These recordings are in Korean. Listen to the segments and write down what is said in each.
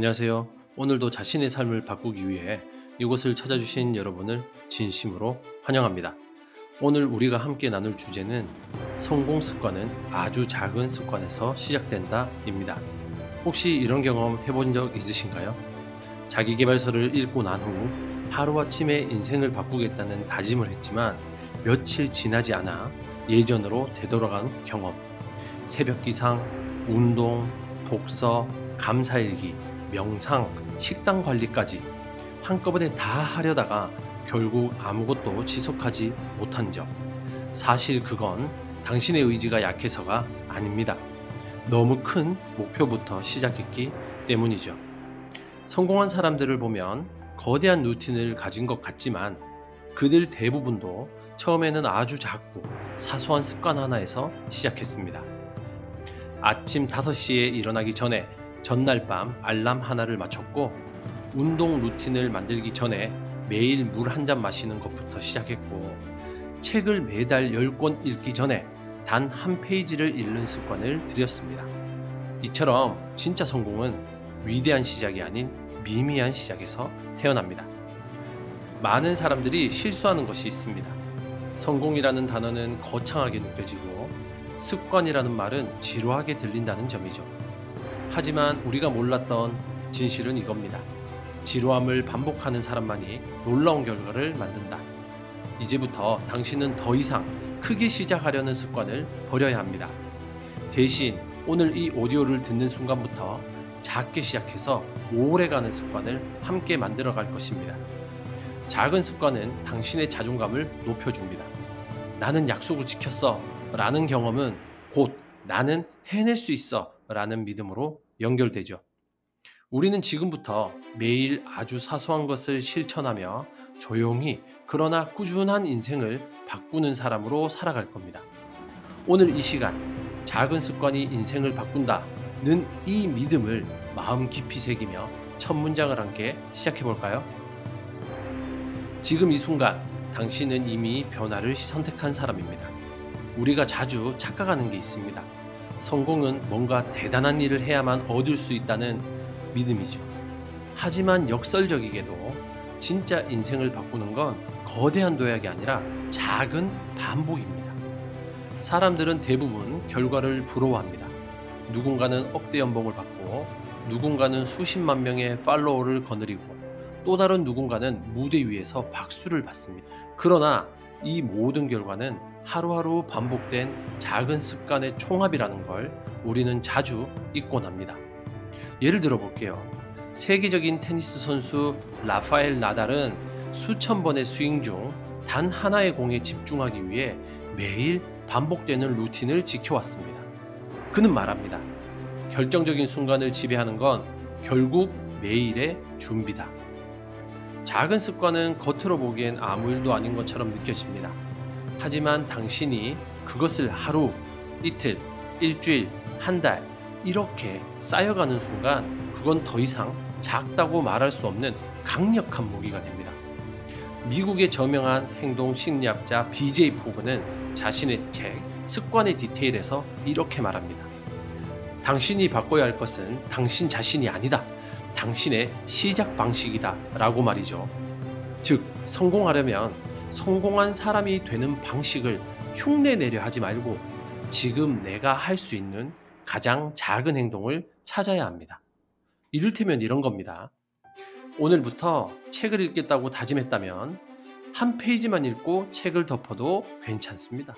안녕하세요. 오늘도 자신의 삶을 바꾸기 위해 이곳을 찾아주신 여러분을 진심으로 환영합니다. 오늘 우리가 함께 나눌 주제는 성공 습관은 아주 작은 습관에서 시작된다입니다. 혹시 이런 경험 해본 적 있으신가요? 자기계발서를 읽고 난 후 하루아침에 인생을 바꾸겠다는 다짐을 했지만 며칠 지나지 않아 예전으로 되돌아간 경험. 새벽 기상, 운동, 독서, 감사일기, 명상, 식단 관리까지 한꺼번에 다 하려다가 결국 아무것도 지속하지 못한 적. 사실 그건 당신의 의지가 약해서가 아닙니다. 너무 큰 목표부터 시작했기 때문이죠. 성공한 사람들을 보면 거대한 루틴을 가진 것 같지만 그들 대부분도 처음에는 아주 작고 사소한 습관 하나에서 시작했습니다. 아침 5시에 일어나기 전에 전날 밤 알람 하나를 맞췄고, 운동 루틴을 만들기 전에 매일 물 한 잔 마시는 것부터 시작했고, 책을 매달 10권 읽기 전에 단 한 페이지를 읽는 습관을 들였습니다. 이처럼 진짜 성공은 위대한 시작이 아닌 미미한 시작에서 태어납니다. 많은 사람들이 실수하는 것이 있습니다. 성공이라는 단어는 거창하게 느껴지고 습관이라는 말은 지루하게 들린다는 점이죠. 하지만 우리가 몰랐던 진실은 이겁니다. 지루함을 반복하는 사람만이 놀라운 결과를 만든다. 이제부터 당신은 더 이상 크게 시작하려는 습관을 버려야 합니다. 대신 오늘 이 오디오를 듣는 순간부터 작게 시작해서 오래가는 습관을 함께 만들어갈 것입니다. 작은 습관은 당신의 자존감을 높여줍니다. 나는 약속을 지켰어 라는 경험은 곧 나는 해낼 수 있어 라는 믿음으로 연결되죠. 우리는 지금부터 매일 아주 사소한 것을 실천하며 조용히 그러나 꾸준한 인생을 바꾸는 사람으로 살아갈 겁니다. 오늘 이 시간, 작은 습관이 인생을 바꾼다는 이 믿음을 마음 깊이 새기며 첫 문장을 함께 시작해 볼까요? 지금 이 순간 당신은 이미 변화를 선택한 사람입니다. 우리가 자주 착각하는 게 있습니다. 성공은 뭔가 대단한 일을 해야만 얻을 수 있다는 믿음이죠. 하지만 역설적이게도 진짜 인생을 바꾸는 건 거대한 도약이 아니라 작은 반복입니다. 사람들은 대부분 결과를 부러워합니다. 누군가는 억대 연봉을 받고, 누군가는 수십만 명의 팔로워를 거느리고, 또 다른 누군가는 무대 위에서 박수를 받습니다. 그러나 이 모든 결과는 하루하루 반복된 작은 습관의 총합이라는 걸 우리는 자주 잊곤 합니다. 예를 들어 볼게요. 세계적인 테니스 선수 라파엘 나달은 수천 번의 스윙 중 단 하나의 공에 집중하기 위해 매일 반복되는 루틴을 지켜왔습니다. 그는 말합니다. 결정적인 순간을 지배하는 건 결국 매일의 준비다. 작은 습관은 겉으로 보기엔 아무 일도 아닌 것처럼 느껴집니다. 하지만 당신이 그것을 하루, 이틀, 일주일, 한 달 이렇게 쌓여가는 순간 그건 더 이상 작다고 말할 수 없는 강력한 무기가 됩니다. 미국의 저명한 행동 심리학자 BJ 포그는 자신의 책 습관의 디테일에서 이렇게 말합니다. 당신이 바꿔야 할 것은 당신 자신이 아니다. 당신의 시작 방식이다 라고 말이죠. 즉, 성공하려면 성공한 사람이 되는 방식을 흉내내려 하지 말고 지금 내가 할 수 있는 가장 작은 행동을 찾아야 합니다. 이를테면 이런 겁니다. 오늘부터 책을 읽겠다고 다짐했다면 한 페이지만 읽고 책을 덮어도 괜찮습니다.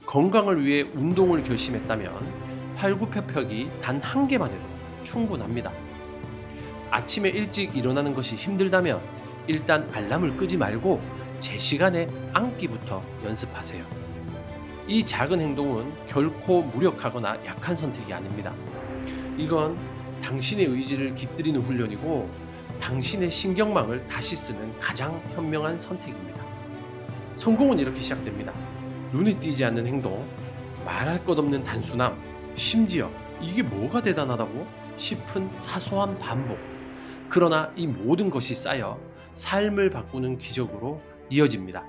건강을 위해 운동을 결심했다면 팔굽혀펴기 단 한 개만 해도 충분합니다. 아침에 일찍 일어나는 것이 힘들다면 일단 알람을 끄지 말고 제 시간에 앉기부터 연습하세요. 이 작은 행동은 결코 무력하거나 약한 선택이 아닙니다. 이건 당신의 의지를 깃들이는 훈련이고 당신의 신경망을 다시 쓰는 가장 현명한 선택입니다. 성공은 이렇게 시작됩니다. 눈에 띄지 않는 행동, 말할 것 없는 단순함, 심지어 이게 뭐가 대단하다고 싶은 사소한 반복. 그러나 이 모든 것이 쌓여 삶을 바꾸는 기적으로 이어집니다.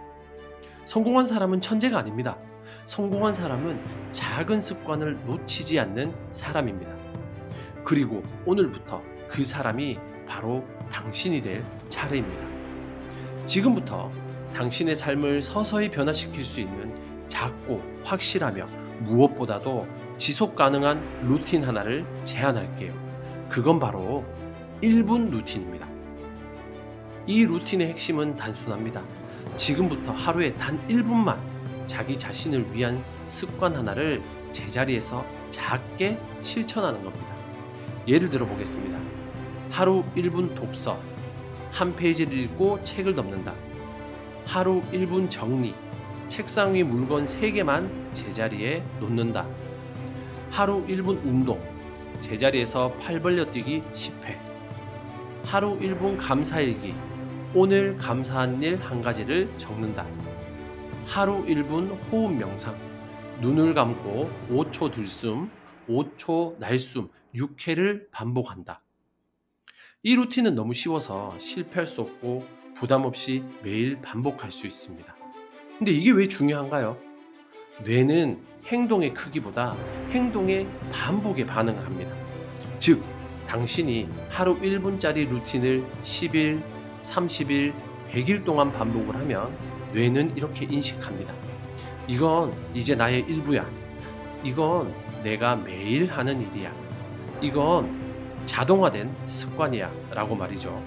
성공한 사람은 천재가 아닙니다. 성공한 사람은 작은 습관을 놓치지 않는 사람입니다. 그리고 오늘부터 그 사람이 바로 당신이 될 차례입니다. 지금부터 당신의 삶을 서서히 변화시킬 수 있는 작고 확실하며 무엇보다도 지속 가능한 루틴 하나를 제안할게요. 그건 바로 1분 루틴입니다. 이 루틴의 핵심은 단순합니다. 지금부터 하루에 단 1분만 자기 자신을 위한 습관 하나를 제자리에서 작게 실천하는 겁니다. 예를 들어 보겠습니다. 하루 1분 독서, 한 페이지를 읽고 책을 덮는다. 하루 1분 정리, 책상 위 물건 3개만 제자리에 놓는다. 하루 1분 운동, 제자리에서 팔 벌려 뛰기 10회. 하루 1분 감사일기, 오늘 감사한 일 한 가지를 적는다. 하루 1분 호흡 명상, 눈을 감고 5초 들숨, 5초 날숨 6회를 반복한다. 이 루틴은 너무 쉬워서 실패할 수 없고 부담 없이 매일 반복할 수 있습니다. 근데 이게 왜 중요한가요? 뇌는 행동의 크기보다 행동의 반복에 반응을 합니다. 즉, 당신이 하루 1분짜리 루틴을 10일, 30일, 100일 동안 반복을 하면 뇌는 이렇게 인식합니다. 이건 이제 나의 일부야. 이건 내가 매일 하는 일이야. 이건 자동화된 습관이야 라고 말이죠.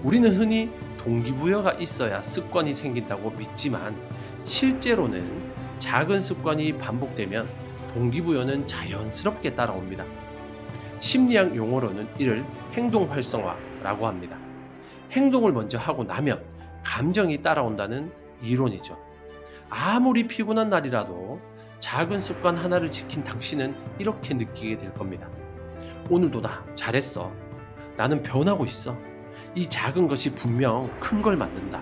우리는 흔히 동기부여가 있어야 습관이 생긴다고 믿지만 실제로는 작은 습관이 반복되면 동기부여는 자연스럽게 따라옵니다. 심리학 용어로는 이를 행동 활성화라고 합니다. 행동을 먼저 하고 나면 감정이 따라온다는 이론이죠. 아무리 피곤한 날이라도 작은 습관 하나를 지킨 당신은 이렇게 느끼게 될 겁니다. 오늘도 나 잘했어. 나는 변하고 있어. 이 작은 것이 분명 큰 걸 만든다.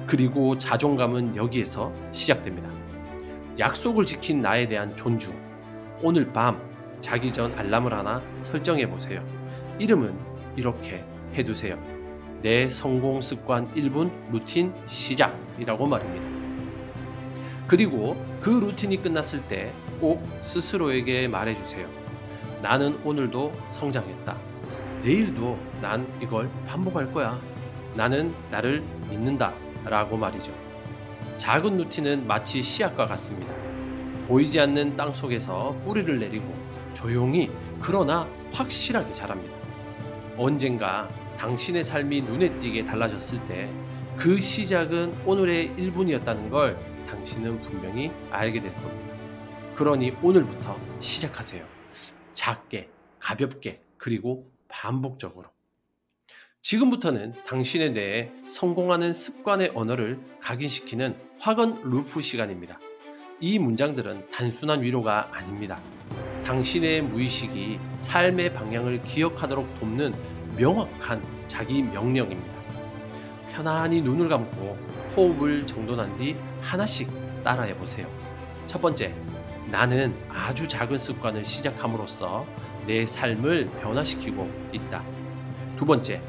그리고 자존감은 여기에서 시작됩니다. 약속을 지킨 나에 대한 존중. 오늘 밤 자기 전 알람을 하나 설정해 보세요. 이름은 이렇게 해두세요. 내 성공 습관 1분 루틴 시작이라고 말입니다. 그리고 그 루틴이 끝났을 때 꼭 스스로에게 말해주세요. 나는 오늘도 성장했다. 내일도 난 이걸 반복할 거야. 나는 나를 믿는다. 라고 말이죠. 작은 루틴은 마치 씨앗과 같습니다. 보이지 않는 땅 속에서 뿌리를 내리고 조용히 그러나 확실하게 자랍니다. 언젠가 당신의 삶이 눈에 띄게 달라졌을 때 그 시작은 오늘의 1분이었다는 걸 당신은 분명히 알게 될 겁니다. 그러니 오늘부터 시작하세요. 작게, 가볍게, 그리고 반복적으로. 지금부터는 당신의 뇌에 성공하는 습관의 언어를 각인시키는 확언 루프 시간입니다. 이 문장들은 단순한 위로가 아닙니다. 당신의 무의식이 삶의 방향을 기억하도록 돕는 명확한 자기 명령입니다. 편안히 눈을 감고 호흡을 정돈한 뒤 하나씩 따라해 보세요. 첫 번째, 나는 아주 작은 습관을 시작함으로써 내 삶을 변화시키고 있다. 두 번째,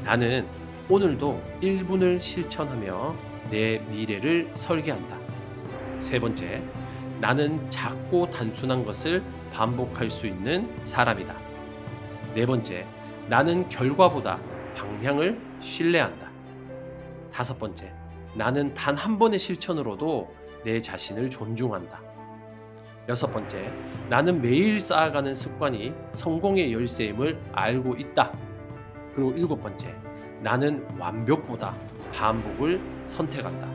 나는 오늘도 1분을 실천하며 내 미래를 설계한다. 세 번째, 나는 작고 단순한 것을 반복할 수 있는 사람이다. 네 번째, 나는 결과보다 방향을 신뢰한다. 다섯 번째, 나는 단 한 번의 실천으로도 내 자신을 존중한다. 여섯 번째, 나는 매일 쌓아가는 습관이 성공의 열쇠임을 알고 있다. 그리고 일곱 번째, 나는 완벽보다 반복을 선택한다.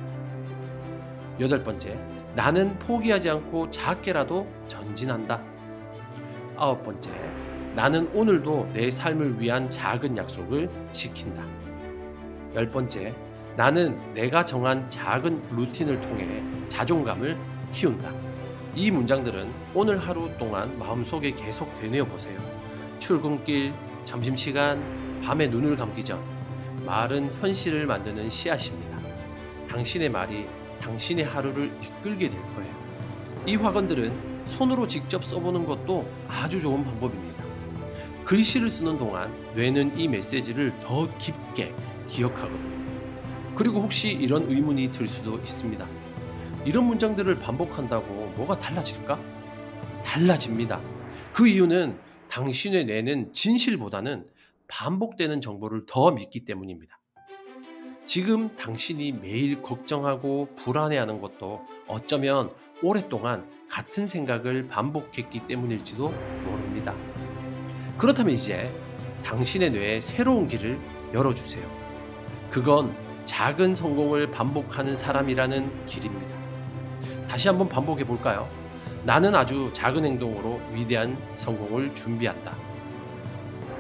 여덟 번째, 나는 포기하지 않고 작게라도 전진한다. 아홉 번째, 나는 오늘도 내 삶을 위한 작은 약속을 지킨다. 열 번째, 나는 내가 정한 작은 루틴을 통해 자존감을 키운다. 이 문장들은 오늘 하루 동안 마음속에 계속 되뇌어 보세요. 출근길, 점심시간, 밤에 눈을 감기 전 말은 현실을 만드는 씨앗입니다. 당신의 말이 당신의 하루를 이끌게 될 거예요. 이 확언들은 손으로 직접 써보는 것도 아주 좋은 방법입니다. 글씨를 쓰는 동안 뇌는 이 메시지를 더 깊게 기억하거든요. 그리고 혹시 이런 의문이 들 수도 있습니다. 이런 문장들을 반복한다고 뭐가 달라질까? 달라집니다. 그 이유는 당신의 뇌는 진실보다는 반복되는 정보를 더 믿기 때문입니다. 지금 당신이 매일 걱정하고 불안해하는 것도 어쩌면 오랫동안 같은 생각을 반복했기 때문일지도 모릅니다. 그렇다면 이제 당신의 뇌에 새로운 길을 열어주세요. 그건 작은 성공을 반복하는 사람이라는 길입니다. 다시 한번 반복해 볼까요? 나는 아주 작은 행동으로 위대한 성공을 준비한다.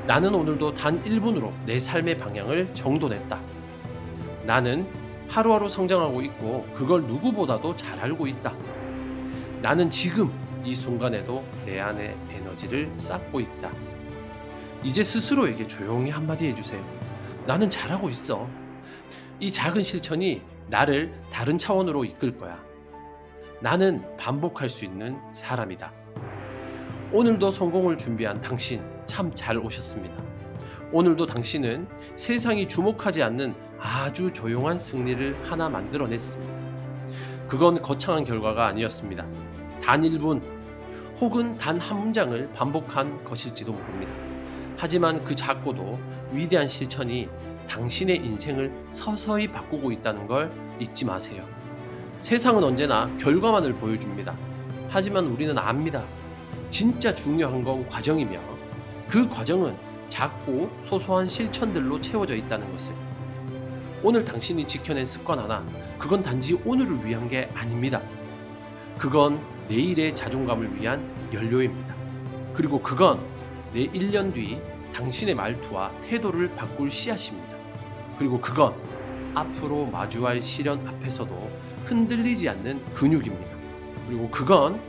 나는 오늘도 단 1분으로 내 삶의 방향을 정돈했다. 나는 하루하루 성장하고 있고 그걸 누구보다도 잘 알고 있다. 나는 지금 이 순간에도 내 안에 에너지를 쌓고 있다. 이제 스스로에게 조용히 한마디 해주세요. 나는 잘하고 있어. 이 작은 실천이 나를 다른 차원으로 이끌 거야. 나는 반복할 수 있는 사람이다. 오늘도 성공을 준비한 당신 참 잘 오셨습니다. 오늘도 당신은 세상이 주목하지 않는 아주 조용한 승리를 하나 만들어냈습니다. 그건 거창한 결과가 아니었습니다. 단 1분 혹은 단 한 문장을 반복한 것일지도 모릅니다. 하지만 그 작고도 위대한 실천이 당신의 인생을 서서히 바꾸고 있다는 걸 잊지 마세요. 세상은 언제나 결과만을 보여줍니다. 하지만 우리는 압니다. 진짜 중요한 건 과정이며 그 과정은 작고 소소한 실천들로 채워져 있다는 것을. 오늘 당신이 지켜낸 습관 하나, 그건 단지 오늘을 위한 게 아닙니다. 그건 내일의 자존감을 위한 연료입니다. 그리고 그건 내 1년 뒤 당신의 말투와 태도를 바꿀 씨앗입니다. 그리고 그건 앞으로 마주할 시련 앞에서도 흔들리지 않는 근육입니다. 그리고 그건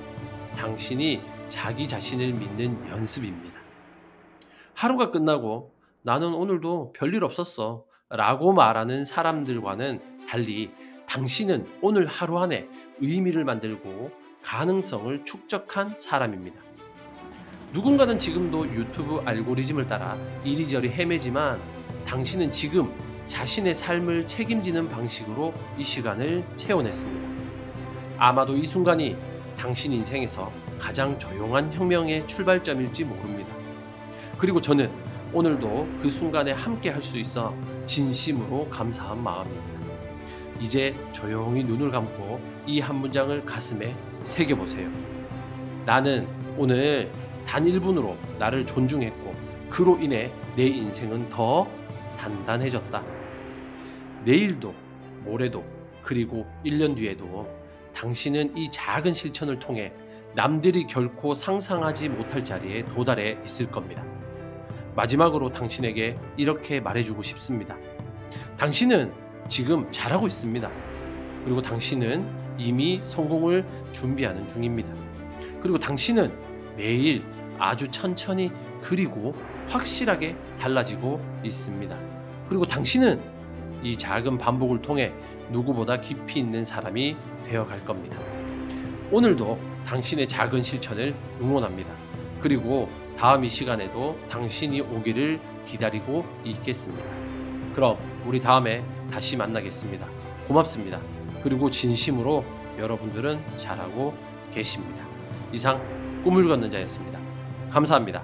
당신이 자기 자신을 믿는 연습입니다. 하루가 끝나고 나는 오늘도 별일 없었어 라고 말하는 사람들과는 달리 당신은 오늘 하루 안에 의미를 만들고 가능성을 축적한 사람입니다. 누군가는 지금도 유튜브 알고리즘을 따라 이리저리 헤매지만 당신은 지금 자신의 삶을 책임지는 방식으로 이 시간을 채워냈습니다. 아마도 이 순간이 당신 인생에서 가장 조용한 혁명의 출발점일지 모릅니다. 그리고 저는 오늘도 그 순간에 함께 할 수 있어 진심으로 감사한 마음입니다. 이제 조용히 눈을 감고 이 한 문장을 가슴에 새겨보세요. 나는 오늘 단 1분으로 나를 존중했고 그로 인해 내 인생은 더 단단해졌다. 내일도 모레도 그리고 1년 뒤에도 당신은 이 작은 실천을 통해 남들이 결코 상상하지 못할 자리에 도달해 있을 겁니다. 마지막으로 당신에게 이렇게 말해주고 싶습니다. 당신은 지금 잘하고 있습니다. 그리고 당신은 이미 성공을 준비하는 중입니다. 그리고 당신은 매일 아주 천천히 그리고 확실하게 달라지고 있습니다. 그리고 당신은 이 작은 반복을 통해 누구보다 깊이 있는 사람이 되어갈 겁니다. 오늘도 당신의 작은 실천을 응원합니다. 그리고 다음 이 시간에도 당신이 오기를 기다리고 있겠습니다. 그럼 우리 다음에 다시 만나겠습니다. 고맙습니다. 그리고 진심으로 여러분들은 잘하고 계십니다. 이상 꿈을 걷는 자였습니다. 감사합니다.